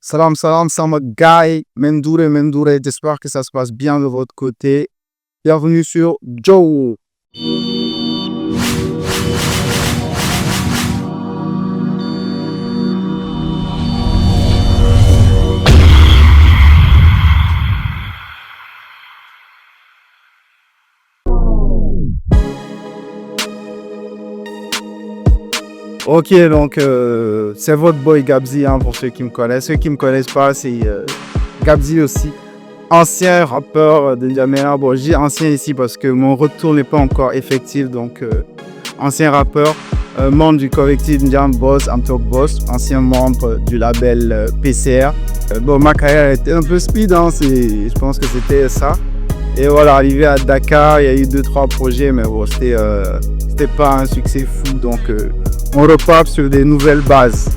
Salam, salam, sama guy, Mendoure, Mendoure, j'espère que ça se passe bien de votre côté. Bienvenue sur Joe. Ok, donc c'est votre boy Gabzi, hein, pour ceux qui me connaissent. Ceux qui me connaissent pas, c'est Gabzi aussi. Ancien rappeur de N'Djamena. Bon, je dis ancien ici parce que mon retour n'est pas encore effectif. Donc, ancien rappeur, membre du collectif N'Djam Boss, Amtok Boss, ancien membre du label PCR. Bon, ma carrière était un peu speed, hein, je pense que c'était ça. Et voilà, arrivé à Dakar, il y a eu 2-3 projets, mais bon, c'était pas un succès fou. Donc, on repart sur des nouvelles bases.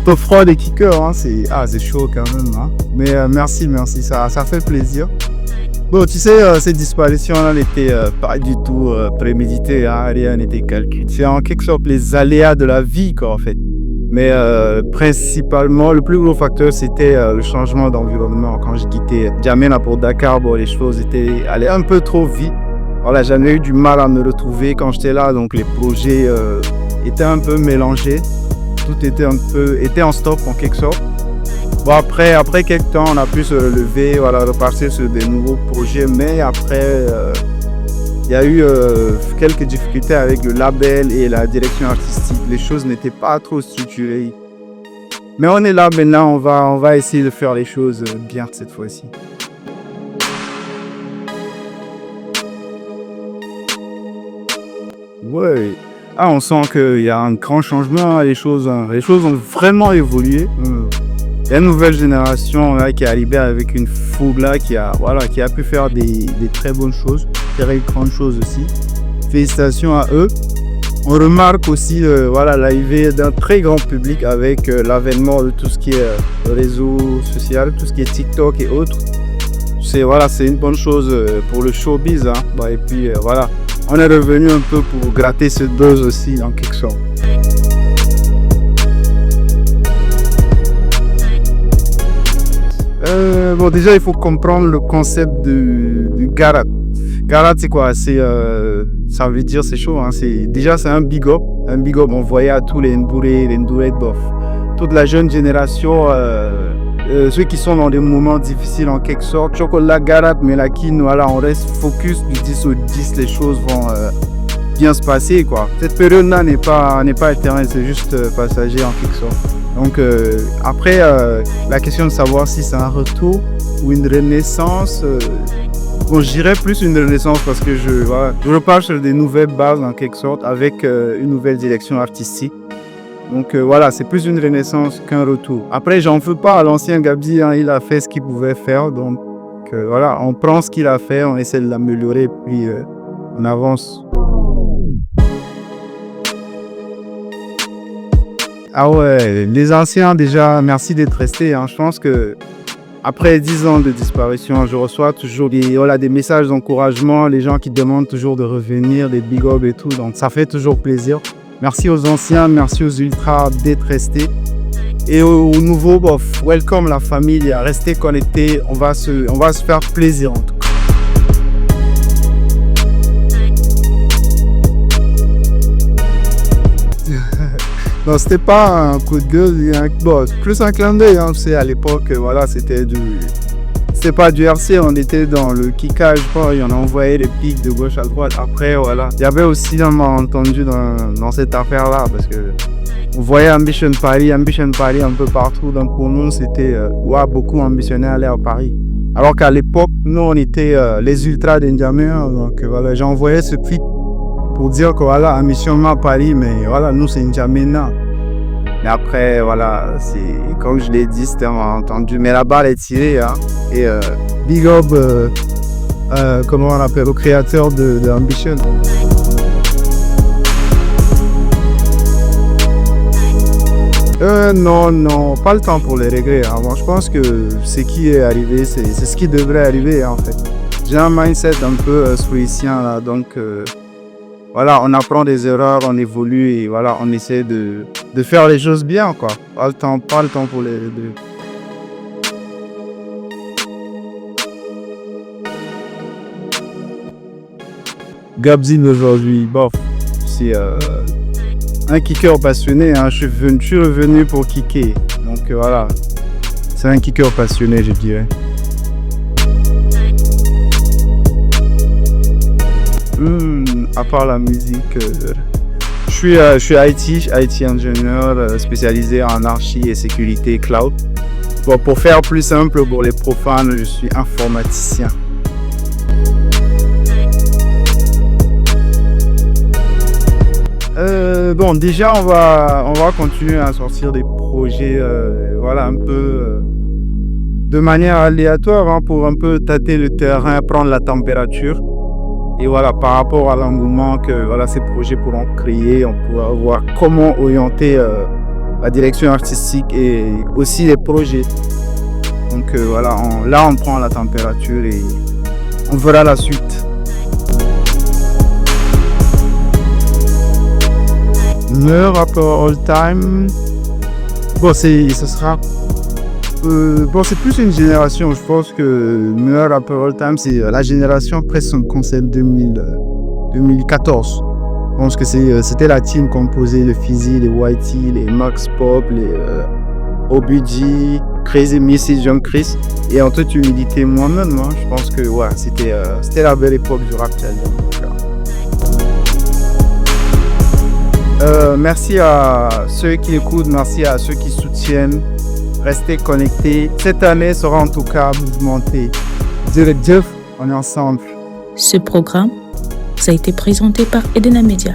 Top froid des kickers, hein, c'est chaud quand même. Hein. Mais merci, ça fait plaisir. Bon, tu sais, cette disparition-là n'était pas du tout préméditée, hein, rien n'était calculé. C'est en quelque sorte les aléas de la vie, quoi, en fait. Mais principalement, le plus gros facteur, c'était le changement d'environnement. Quand j'ai quitté N'Djamena pour Dakar, bon, les choses allaient un peu trop vite. Voilà, j'en ai eu du mal à me retrouver quand j'étais là, donc les projets étaient un peu mélangés. Tout était en stop en quelque sorte. Bon, après quelques temps, on a pu se relever, voilà, repartir sur des nouveaux projets. Mais après, il y a eu quelques difficultés avec le label et la direction artistique. Les choses n'étaient pas trop structurées. Mais on est là maintenant, on va essayer de faire les choses bien cette fois-ci. Ouais. Ah, on sent qu'il y a un grand changement, les choses ont vraiment évolué. Il y a une nouvelle génération là, qui est arrivée avec une fougue là, qui a pu faire des très bonnes choses, des très grandes choses aussi. Félicitations à eux. On remarque aussi l'arrivée d'un très grand public avec l'avènement de tout ce qui est réseau social, tout ce qui est TikTok et autres. C'est une bonne chose pour le showbiz. Hein. Bon, et puis voilà, on est revenu un peu pour gratter ce buzz aussi en quelque sorte. Bon, déjà, il faut comprendre le concept du Garat. Garat, c'est quoi? Ça veut dire, c'est chaud. Hein. C'est un big up. Un big up envoyé à tous les Ndouré, les Ndouré bof. Toute la jeune génération, ceux qui sont dans des moments difficiles en quelque sorte. Chocolat, Garat, Melakin, voilà, on reste focus du 10 au 10. Les choses vont bien se passer, quoi. Cette période-là n'est pas éternelle, c'est juste passager en quelque sorte. Donc après, la question de savoir si c'est un retour ou une renaissance, bon, je dirais plus une renaissance parce que je repars sur des nouvelles bases en quelque sorte avec une nouvelle direction artistique. Donc voilà, c'est plus une renaissance qu'un retour. Après, j'en veux pas à l'ancien Gabzi, hein, il a fait ce qu'il pouvait faire. Donc voilà, on prend ce qu'il a fait, on essaie de l'améliorer, puis on avance. Ah ouais, les anciens déjà, merci d'être restés. Hein. Je pense que après 10 ans de disparition, je reçois toujours des messages d'encouragement, les gens qui demandent toujours de revenir, des big up et tout. Donc ça fait toujours plaisir. Merci aux anciens, merci aux ultras d'être restés. Et aux nouveaux, bof, welcome la famille, restez connectés, on va se faire plaisir en tout cas. Non, c'était pas un coup de gueule, bon, plus un clin d'œil, hein, tu sais, à l'époque, voilà, c'était pas du RC, on était dans le kickage, on a envoyé les pics de gauche à droite. Après, voilà, il y avait aussi un malentendu dans cette affaire-là, parce que on voyait Ambition Paris un peu partout, donc pour nous, c'était, beaucoup ambitionné aller à Paris. Alors qu'à l'époque, nous, on était les ultras d'N'Djamena, donc voilà, j'ai envoyé ce pic pour dire que voilà, ambitionnement à Paris, mais voilà, nous c'est N'Djamena. Mais après, voilà, c'est comme je l'ai dit, c'était un malentendu. Mais la balle est tirée, hein. Et big up, comment on appelle, au créateur de Ambition. Non, pas le temps pour les regrets. Hein. Moi, je pense que ce qui est arrivé, c'est ce qui devrait arriver, en fait. J'ai un mindset un peu stoïcien, là, donc voilà, on apprend des erreurs, on évolue et voilà, on essaie de faire les choses bien, quoi. Pas le temps pour les. Gabzin aujourd'hui, bof, c'est un kicker passionné, hein. Je suis revenu pour kicker, donc voilà, c'est un kicker passionné, je dirais. À part la musique, je suis IT ingénieur spécialisé en archi et sécurité cloud. Bon, pour faire plus simple pour les profanes, je suis informaticien. Bon, déjà, on va continuer à sortir des projets, voilà, un peu de manière aléatoire, hein, pour un peu tâter le terrain, prendre la température. Et voilà, par rapport à l'engouement que voilà, ces projets pourront créer, on pourra voir comment orienter la direction artistique et aussi les projets. Donc voilà, là, on prend la température et on verra la suite. Le rappeur all time, bon, ce sera. Bon, c'est plus une génération. Je pense que le meilleur rappeur all time, c'est la génération après son concert 2014. Je pense que c'était la team composée de Fizzy, les Whitey, les Max Pop, les OBG, Crazy Mrs. Young Chris. Et en toute humilité, moi-même, hein, je pense que ouais, c'était la belle époque du rap tchadien. Merci à ceux qui écoutent, merci à ceux qui soutiennent. Restez connectés. Cette année sera en tout cas mouvementée. Direct Jeff, on est ensemble. Ce programme, ça a été présenté par Edena Media.